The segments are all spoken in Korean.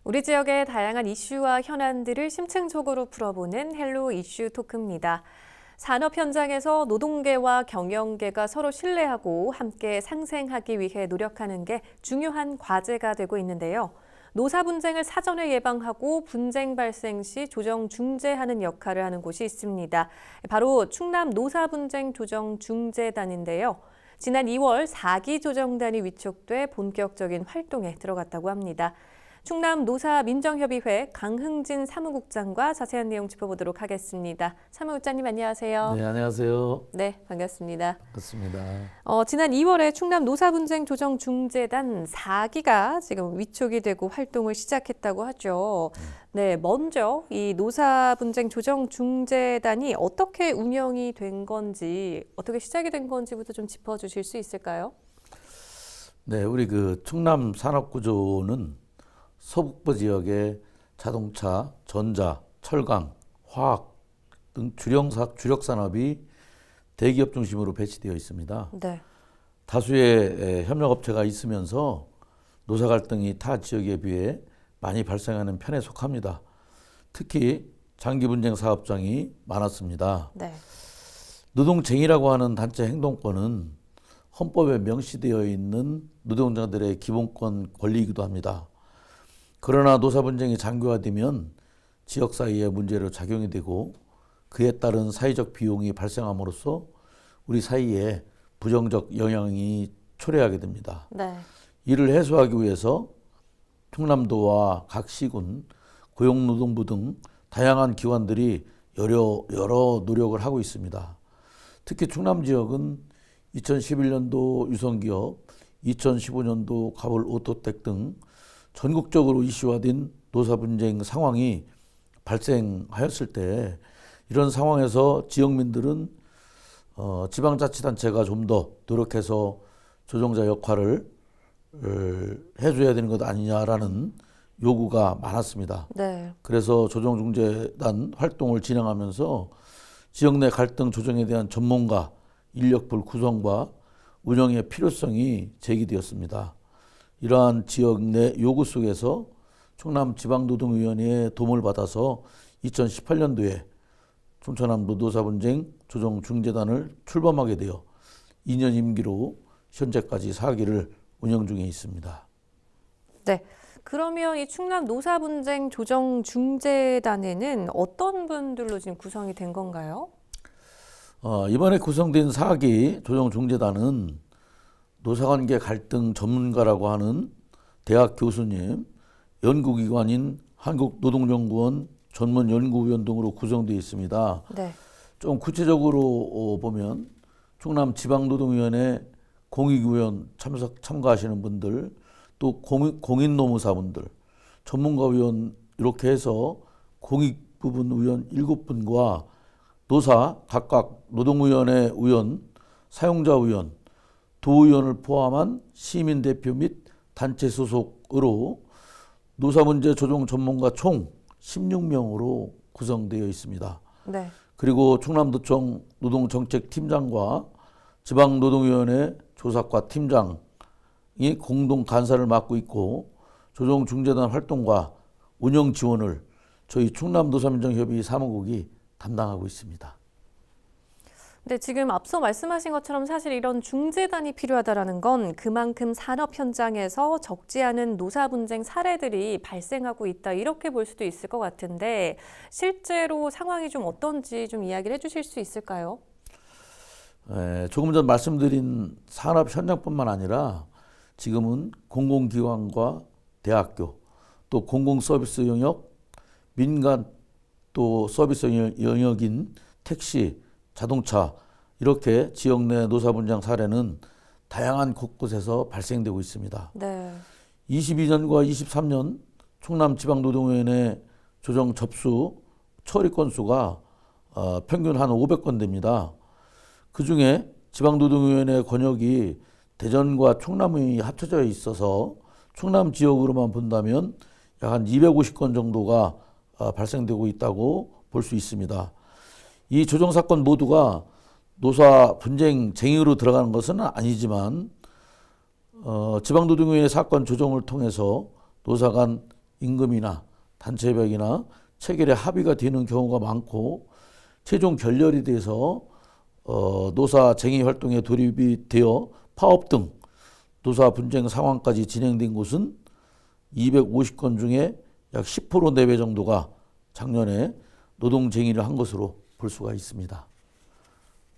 우리 지역의 다양한 이슈와 현안들을 심층적으로 풀어보는 헬로 이슈 토크입니다. 산업 현장에서 노동계와 경영계가 서로 신뢰하고 함께 상생하기 위해 노력하는 게 중요한 과제가 되고 있는데요. 노사 분쟁을 사전에 예방하고 분쟁 발생 시 조정 중재하는 역할을 하는 곳이 있습니다. 바로 충남 노사 분쟁 조정 중재단인데요. 지난 2월 4기 조정단이 위촉돼 본격적인 활동에 들어갔다고 합니다. 충남 노사민정협의회 강흥진 사무국장과 자세한 내용 짚어보도록 하겠습니다. 사무국장님 안녕하세요. 네, 안녕하세요. 네, 반갑습니다. 반갑습니다. 지난 2월에 충남 노사분쟁 조정 중재단 4기가 지금 위촉이 되고 활동을 시작했다고 하죠. 네, 먼저 이 노사분쟁 조정 중재단이 어떻게 운영이 된 건지, 어떻게 시작이 된 건지부터 좀 짚어주실 수 있을까요? 네, 우리 충남 산업구조는 서북부 지역의 자동차, 전자, 철강, 화학 등 주력 산업이 대기업 중심으로 배치되어 있습니다. 네. 다수의 협력업체가 있으면서 노사 갈등이 타 지역에 비해 많이 발생하는 편에 속합니다. 특히 장기 분쟁 사업장이 많았습니다. 네. 노동쟁의라고 하는 단체 행동권은 헌법에 명시되어 있는 노동자들의 기본권 권리이기도 합니다. 그러나 노사 분쟁이 장기화되면 지역 사이에 문제로 작용이 되고 그에 따른 사회적 비용이 발생함으로써 우리 사이에 부정적 영향이 초래하게 됩니다. 네. 이를 해소하기 위해서 충남도와 각 시군, 고용노동부 등 다양한 기관들이 여러 노력을 하고 있습니다. 특히 충남 지역은 2011년도 유성기업, 2015년도 가볼 오토텍 등 전국적으로 이슈화된 노사 분쟁 상황이 발생하였을 때 이런 상황에서 지역민들은 지방자치단체가 좀 더 노력해서 조정자 역할을 해줘야 되는 것 아니냐라는 요구가 많았습니다. 네. 그래서 조정중재단 활동을 진행하면서 지역 내 갈등 조정에 대한 전문가 인력풀 구성과 운영의 필요성이 제기되었습니다. 이러한 지역 내 요구 속에서 충남지방노동위원회의 도움을 받아서 2018년도에 충청남도 노사분쟁 조정중재단을 출범하게 되어 2년 임기로 현재까지 4기를 운영 중에 있습니다. 네. 그러면 이 충남 노사분쟁 조정 중재단에는 어떤 분들로 지금 구성이 된 건가요? 이번에 구성된 4기 조정중재단은 노사관계 갈등 전문가라고 하는 대학 교수님, 연구기관인 한국노동연구원 전문연구위원 등으로 구성되어 있습니다. 네. 좀 구체적으로 보면 충남지방노동위원회 공익위원 참가하시는 분들, 또 공인노무사분들, 전문가위원 이렇게 해서 공익부분 위원 7분과 노사 각각 노동위원회 위원, 사용자 위원, 도의원을 포함한 시민대표 및 단체 소속으로 노사문제 조정 전문가 총 16명으로 구성되어 있습니다. 네. 그리고 충남도청 노동정책팀장과 지방노동위원회 조사과 팀장이 공동 간사를 맡고 있고 조정중재단 활동과 운영 지원을 저희 충남노사민정협의 사무국이 담당하고 있습니다. 네, 지금 앞서 말씀하신 것처럼 사실 이런 중재단이 필요하다라는 건 그만큼 산업 현장에서 적지 않은 노사 분쟁 사례들이 발생하고 있다 이렇게 볼 수도 있을 것 같은데 실제로 상황이 좀 어떤지 좀 이야기를 해주실 수 있을까요? 조금 전 말씀드린 산업 현장뿐만 아니라 지금은 공공기관과 대학교 또 공공서비스 영역, 민간 또 서비스 영역인 택시, 자동차 이렇게 지역 내 노사 분쟁 사례는 다양한 곳곳에서 발생되고 있습니다. 네. 22년과 23년 충남지방노동위원회 조정 접수 처리 건수가 평균 한 500건 됩니다. 그중에 지방노동위원회 권역이 대전과 충남이 합쳐져 있어서 충남 지역으로만 본다면 약 한 250건 정도가 발생되고 있다고 볼 수 있습니다. 이 조정사건 모두가 노사 분쟁 쟁의로 들어가는 것은 아니지만 지방노동위의 사건 조정을 통해서 노사 간 임금이나 단체협약이나 체결에 합의가 되는 경우가 많고 최종 결렬이 돼서 노사 쟁의 활동에 돌입이 되어 파업 등 노사 분쟁 상황까지 진행된 곳은 250건 중에 약 10% 내외 정도가 작년에 노동쟁의를 한 것으로 볼 수가 있습니다.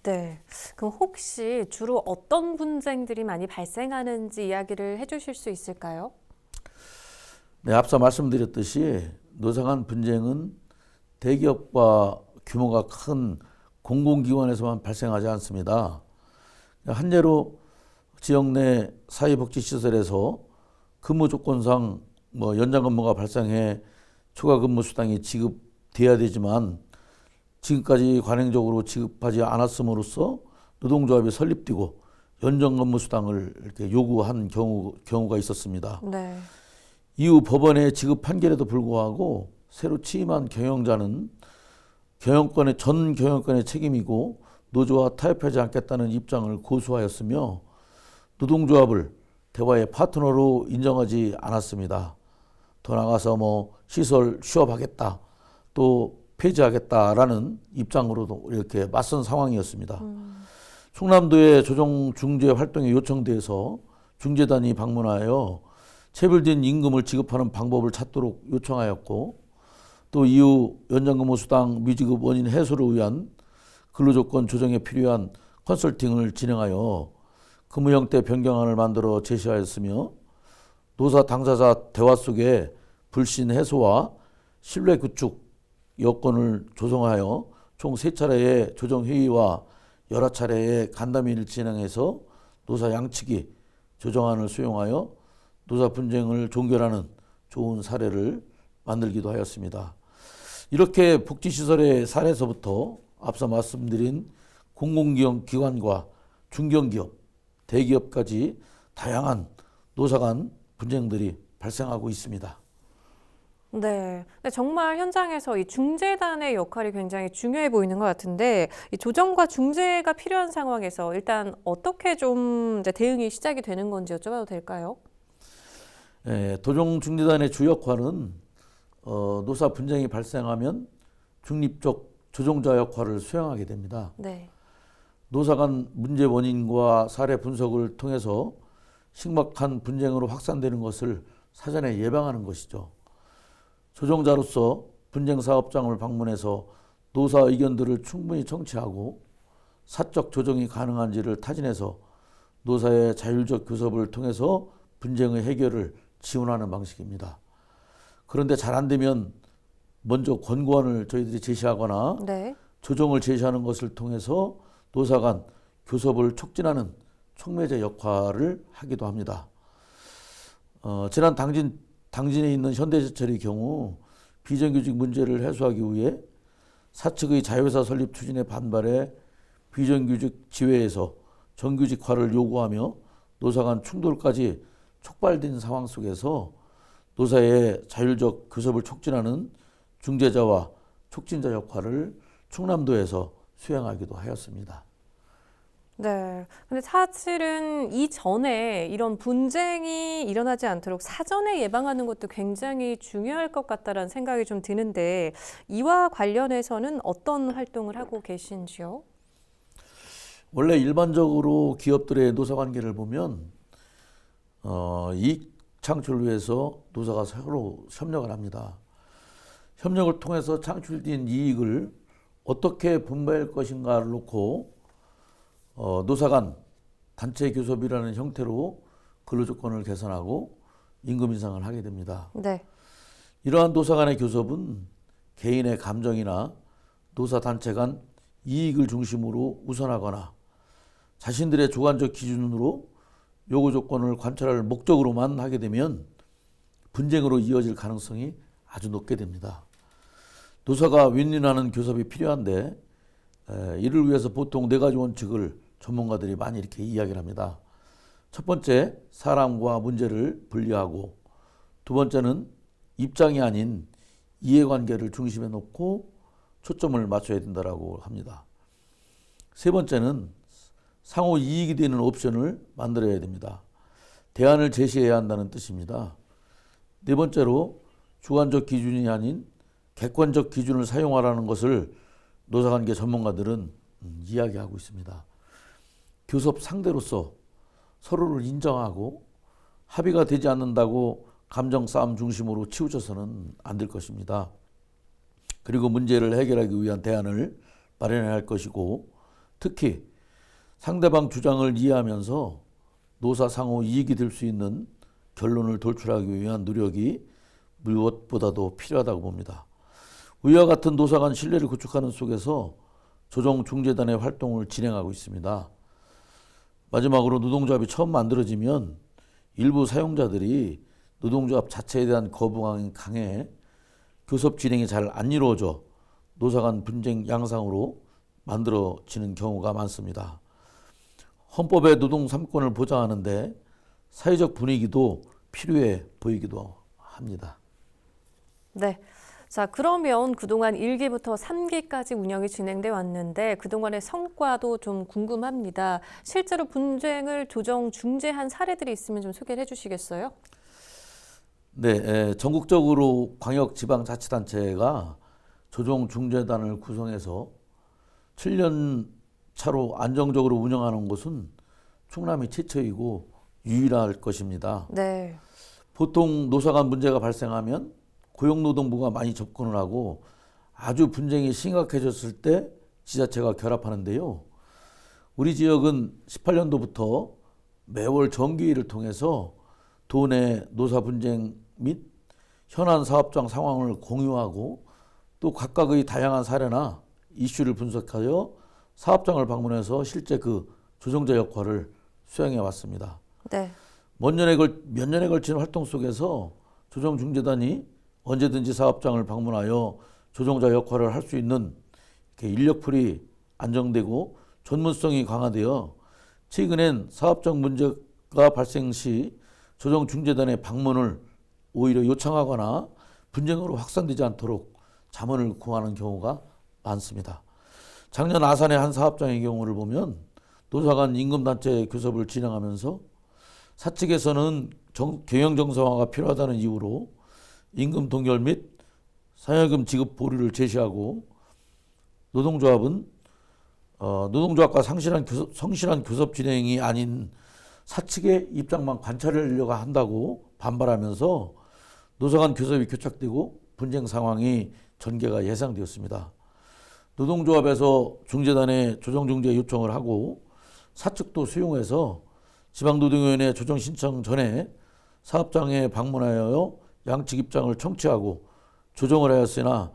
네. 그럼 혹시 주로 어떤 분쟁들이 많이 발생하는지 이야기를 해주실 수 있을까요? 네, 앞서 말씀드렸듯이 노사 간 분쟁은 대기업과 규모가 큰 공공기관에서만 발생하지 않습니다. 한 예로 지역 내 사회복지시설에서 근무 조건상 연장 근무가 발생해 추가 근무 수당이 지급돼야 되지만 지금까지 관행적으로 지급하지 않았음으로써 노동조합이 설립되고 연장 근무 수당을 이렇게 요구한 경우가 있었습니다. 네. 이후 법원의 지급 판결에도 불구하고 새로 취임한 경영자는 전 경영권의 책임이고 노조와 타협하지 않겠다는 입장을 고수하였으며 노동조합을 대화의 파트너로 인정하지 않았습니다. 더 나아가서 시설 휴업하겠다, 또 폐지하겠다라는 입장으로도 이렇게 맞선 상황이었습니다. 충남도의 조정 중재 활동에 요청돼서 중재단이 방문하여 체불된 임금을 지급하는 방법을 찾도록 요청하였고, 또 이후 연장근무 수당 미지급 원인 해소를 위한 근로조건 조정에 필요한 컨설팅을 진행하여 근무 형태 변경안을 만들어 제시하였으며 노사 당사자 대화 속에 불신 해소와 신뢰 구축 여건을 조성하여 총 3차례의 조정회의와 여러 차례의 간담회를 진행해서 노사 양측이 조정안을 수용하여 노사 분쟁을 종결하는 좋은 사례를 만들기도 하였습니다. 이렇게 복지시설의 사례에서부터 앞서 말씀드린 공공기관과 중견기업, 대기업까지 다양한 노사 간 분쟁들이 발생하고 있습니다. 네. 근데 정말 현장에서 이 중재단의 역할이 굉장히 중요해 보이는 것 같은데, 이 조정과 중재가 필요한 상황에서 일단 어떻게 좀 이제 대응이 시작이 되는 건지 여쭤봐도 될까요? 도정중재단의 주 역할은 노사 분쟁이 발생하면 중립적 조정자 역할을 수행하게 됩니다. 네. 노사 간 문제 원인과 사례 분석을 통해서 심각한 분쟁으로 확산되는 것을 사전에 예방하는 것이죠. 조정자로서 분쟁 사업장을 방문해서 노사 의견들을 충분히 청취하고 사적 조정이 가능한지를 타진해서 노사의 자율적 교섭을 통해서 분쟁의 해결을 지원하는 방식입니다. 그런데 잘 안 되면 먼저 권고안을 저희들이 제시하거나 네. 조정을 제시하는 것을 통해서 노사 간 교섭을 촉진하는 촉매제 역할을 하기도 합니다. 지난 당진에 있는 현대제철의 경우 비정규직 문제를 해소하기 위해 사측의 자회사 설립 추진에 반발해 비정규직 지회에서 정규직화를 요구하며 노사 간 충돌까지 촉발된 상황 속에서 노사의 자율적 교섭을 촉진하는 중재자와 촉진자 역할을 충남도에서 수행하기도 하였습니다. 네. 근데 사실은 이전에 이런 분쟁이 일어나지 않도록 사전에 예방하는 것도 굉장히 중요할 것 같다라는 생각이 좀 드는데, 이와 관련해서는 어떤 활동을 하고 계신지요? 원래 일반적으로 기업들의 노사 관계를 보면 이익 창출을 위해서 노사가 서로 협력을 합니다. 협력을 통해서 창출된 이익을 어떻게 분배할 것인가를 놓고 노사 간 단체 교섭이라는 형태로 근로조건을 개선하고 임금 인상을 하게 됩니다. 네. 이러한 노사 간의 교섭은 개인의 감정이나 노사 단체 간 이익을 중심으로 우선하거나 자신들의 주관적 기준으로 요구 조건을 관찰할 목적으로만 하게 되면 분쟁으로 이어질 가능성이 아주 높게 됩니다. 노사가 윈윈하는 교섭이 필요한데 이를 위해서 보통 4가지 원칙을 전문가들이 많이 이렇게 이야기를 합니다. 첫 번째, 사람과 문제를 분리하고, 두 번째는 입장이 아닌 이해관계를 중심에 놓고 초점을 맞춰야 된다고 합니다. 세 번째는 상호 이익이 되는 옵션을 만들어야 됩니다. 대안을 제시해야 한다는 뜻입니다. 네 번째로 주관적 기준이 아닌 객관적 기준을 사용하라는 것을 노사관계 전문가들은 이야기하고 있습니다. 교섭 상대로서 서로를 인정하고 합의가 되지 않는다고 감정 싸움 중심으로 치우쳐서는 안 될 것입니다. 그리고 문제를 해결하기 위한 대안을 마련해야 할 것이고, 특히 상대방 주장을 이해하면서 노사 상호 이익이 될 수 있는 결론을 도출하기 위한 노력이 무엇보다도 필요하다고 봅니다. 위와 같은 노사 간 신뢰를 구축하는 속에서 조정중재단의 활동을 진행하고 있습니다. 마지막으로 노동조합이 처음 만들어지면 일부 사용자들이 노동조합 자체에 대한 거부감이 강해 교섭 진행이 잘 안 이루어져 노사 간 분쟁 양상으로 만들어지는 경우가 많습니다. 헌법의 노동 3권을 보장하는데 사회적 분위기도 필요해 보이기도 합니다. 네. 자, 그러면 그동안 1기부터 3기까지 운영이 진행돼 왔는데 그동안의 성과도 좀 궁금합니다. 실제로 분쟁을 조정 중재한 사례들이 있으면 좀 소개를 해주시겠어요? 네, 전국적으로 광역지방자치단체가 조정중재단을 구성해서 7년 차로 안정적으로 운영하는 곳은 충남이 최초이고 유일할 것입니다. 네. 보통 노사 간 문제가 발생하면 고용노동부가 많이 접근을 하고 아주 분쟁이 심각해졌을 때 지자체가 결합하는데요. 우리 지역은 18년도부터 매월 정기회의를 통해서 도내 노사 분쟁 및 현안 사업장 상황을 공유하고 또 각각의 다양한 사례나 이슈를 분석하여 사업장을 방문해서 실제 그 조정자 역할을 수행해 왔습니다. 네. 몇 년에 걸친 활동 속에서 조정중재단이 언제든지 사업장을 방문하여 조정자 역할을 할 수 있는 인력풀이 안정되고 전문성이 강화되어 최근엔 사업장 문제가 발생 시 조정중재단의 방문을 오히려 요청하거나 분쟁으로 확산되지 않도록 자문을 구하는 경우가 많습니다. 작년 아산의 한 사업장의 경우를 보면 노사 간 임금단체 교섭을 진행하면서 사측에서는 경영 정상화가 필요하다는 이유로 임금 동결 및 상여금 지급 보류를 제시하고 노동조합은 노동조합과 성실한 교섭 진행이 아닌 사측의 입장만 관찰하려고 한다고 반발하면서 노사 간 교섭이 교착되고 분쟁 상황이 전개가 예상되었습니다. 노동조합에서 중재단에 조정중재 요청을 하고 사측도 수용해서 지방노동위원회 조정 신청 전에 사업장에 방문하여 양측 입장을 청취하고 조정을 하였으나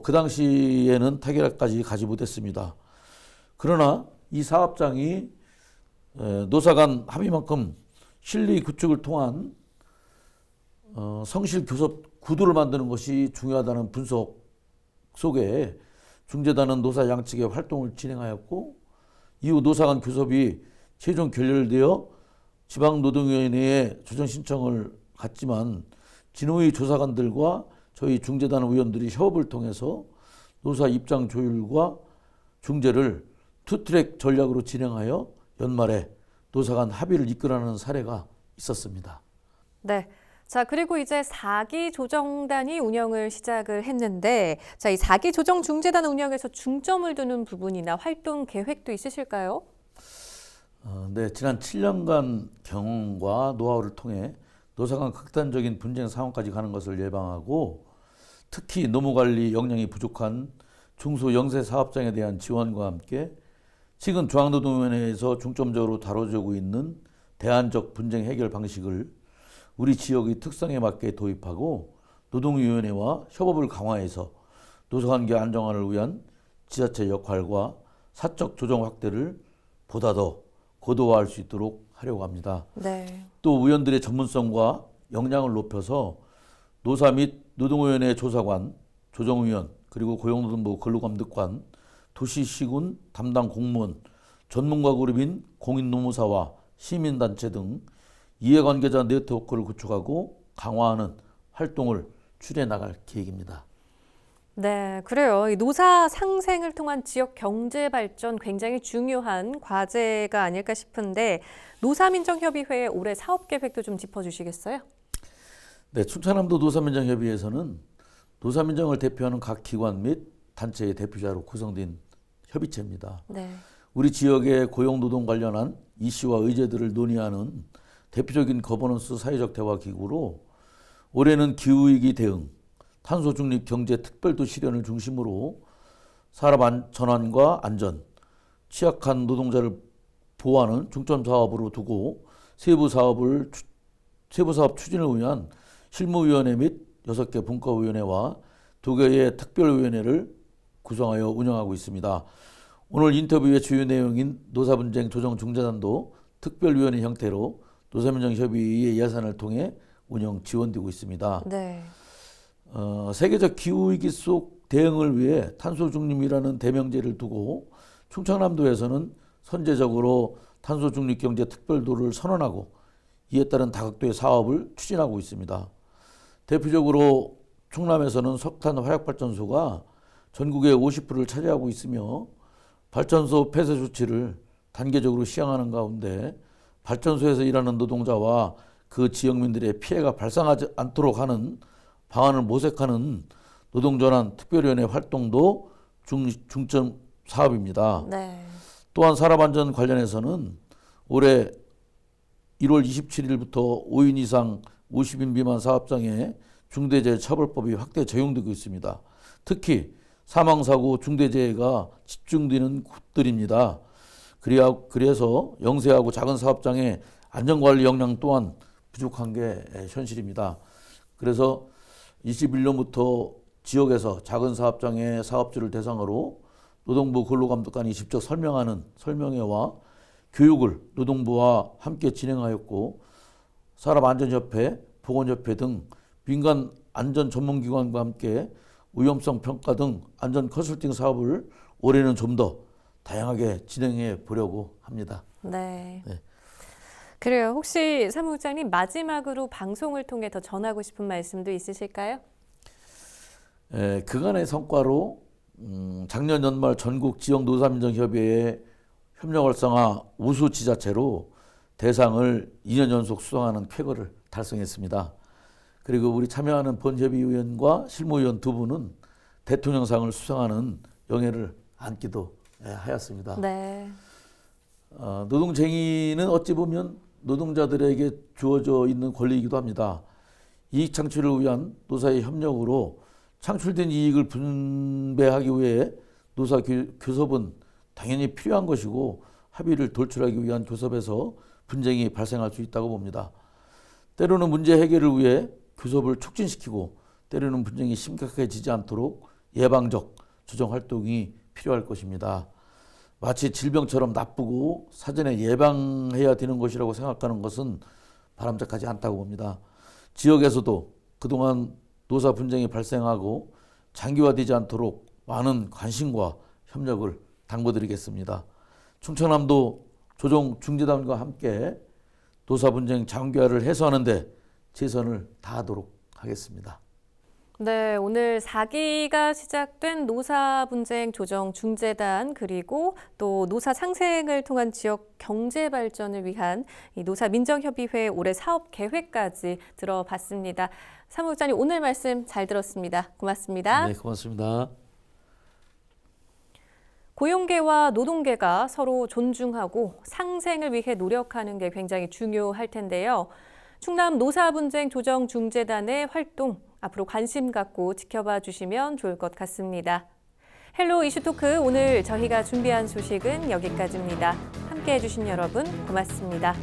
그 당시에는 타결까지 가지 못했습니다. 그러나 이 사업장이 노사 간 합의만큼 실리 구축을 통한 성실 교섭 구도를 만드는 것이 중요하다는 분석 속에 중재단은 노사 양측의 활동을 진행하였고 이후 노사 간 교섭이 최종 결렬되어 지방노동위원회에 조정 신청을 갔지만 진호위 조사관들과 저희 중재단 의원들이 협업을 통해서 노사 입장 조율과 중재를 투트랙 전략으로 진행하여 연말에 노사 간 합의를 이끌어내는 사례가 있었습니다. 네. 자, 그리고 이제 4기 조정단이 운영을 시작을 했는데, 자, 이 4기 조정중재단 운영에서 중점을 두는 부분이나 활동 계획도 있으실까요? 네, 지난 7년간 경험과 노하우를 통해 노사 간 극단적인 분쟁 상황까지 가는 것을 예방하고 특히 노무관리 역량이 부족한 중소 영세 사업장에 대한 지원과 함께 최근 중앙노동위원회에서 중점적으로 다뤄지고 있는 대안적 분쟁 해결 방식을 우리 지역의 특성에 맞게 도입하고 노동위원회와 협업을 강화해서 노사관계 안정화를 위한 지자체 역할과 사적 조정 확대를 보다 더 고도화할 수 있도록 하려고 합니다. 네. 또 의원들의 전문성과 역량을 높여서 노사 및 노동위원회 조사관, 조정위원, 그리고 고용노동부 근로감독관, 도시시군 담당 공무원, 전문가 그룹인 공인노무사와 시민단체 등 이해관계자 네트워크를 구축하고 강화하는 활동을 추진해 나갈 계획입니다. 네, 그래요. 이 노사 상생을 통한 지역 경제 발전 굉장히 중요한 과제가 아닐까 싶은데 노사민정협의회 올해 사업 계획도 좀 짚어주시겠어요? 네, 충청남도 노사민정협의회에서는 노사민정을 대표하는 각 기관 및 단체의 대표자로 구성된 협의체입니다. 네. 우리 지역의 고용노동 관련한 이슈와 의제들을 논의하는 대표적인 거버넌스 사회적 대화 기구로 올해는 기후위기 대응, 탄소중립 경제 특별도 실현을 중심으로 산업 전환과 안전, 취약한 노동자를 보호하는 중점 사업으로 두고 세부 사업 추진을 위한 실무위원회 및 6개 분과위원회와 2개의 특별위원회를 구성하여 운영하고 있습니다. 오늘 인터뷰의 주요 내용인 노사분쟁 조정중재단도 특별위원회 형태로 노사민정협의회의 예산을 통해 운영 지원되고 있습니다. 네. 세계적 기후위기 속 대응을 위해 탄소중립이라는 대명제를 두고 충청남도에서는 선제적으로 탄소중립경제 특별도를 선언하고 이에 따른 다각도의 사업을 추진하고 있습니다. 대표적으로 충남에서는 석탄 화력발전소가 전국의 50%를 차지하고 있으며 발전소 폐쇄 조치를 단계적으로 시행하는 가운데 발전소에서 일하는 노동자와 그 지역민들의 피해가 발생하지 않도록 하는 방안을 모색하는 노동전환 특별위원회 활동도 중점 사업입니다. 네. 또한 산업안전 관련해서는 올해 1월 27일부터 5인 이상 50인 미만 사업장에 중대재해 처벌법이 확대 적용되고 있습니다. 특히 사망사고 중대재해가 집중되는 곳들입니다. 그래서 영세하고 작은 사업장의 안전관리 역량 또한 부족한 게 현실입니다. 그래서 21년부터 지역에서 작은 사업장의 사업주를 대상으로 노동부 근로감독관이 직접 설명하는 설명회와 교육을 노동부와 함께 진행하였고 산업안전협회, 보건협회 등 민간 안전 전문기관과 함께 위험성 평가 등 안전 컨설팅 사업을 올해는 좀 더 다양하게 진행해 보려고 합니다. 네. 네. 그래요. 혹시 사무국장님 마지막으로 방송을 통해 더 전하고 싶은 말씀도 있으실까요? 그간의 성과로 작년 연말 전국 지역 노사민정협의회의 협력 활성화 우수 지자체로 대상을 2년 연속 수상하는 쾌거를 달성했습니다. 그리고 우리 참여하는 본협의위원과 실무위원 2분은 대통령상을 수상하는 영예를 안기도 하였습니다. 네. 노동쟁의는 어찌 보면 노동자들에게 주어져 있는 권리이기도 합니다. 이익 창출을 위한 노사의 협력으로 창출된 이익을 분배하기 위해 노사 교섭은 당연히 필요한 것이고 합의를 돌출하기 위한 교섭에서 분쟁이 발생할 수 있다고 봅니다. 때로는 문제 해결을 위해 교섭을 촉진시키고 때로는 분쟁이 심각해지지 않도록 예방적 조정 활동이 필요할 것입니다. 마치 질병처럼 나쁘고 사전에 예방해야 되는 것이라고 생각하는 것은 바람직하지 않다고 봅니다. 지역에서도 그동안 노사 분쟁이 발생하고 장기화되지 않도록 많은 관심과 협력을 당부드리겠습니다. 충청남도 조정중재단과 함께 노사 분쟁 장기화를 해소하는 데 최선을 다하도록 하겠습니다. 네, 오늘 4기가 시작된 노사분쟁 조정중재단 그리고 또 노사 상생을 통한 지역 경제 발전을 위한 이 노사민정협의회 올해 사업 계획까지 들어봤습니다. 사무국장님 오늘 말씀 잘 들었습니다. 고맙습니다. 네, 고맙습니다. 고용계와 노동계가 서로 존중하고 상생을 위해 노력하는 게 굉장히 중요할 텐데요. 충남 노사분쟁 조정중재단의 활동 앞으로 관심 갖고 지켜봐 주시면 좋을 것 같습니다. 헬로 이슈토크 오늘 저희가 준비한 소식은 여기까지입니다. 함께해 주신 여러분 고맙습니다.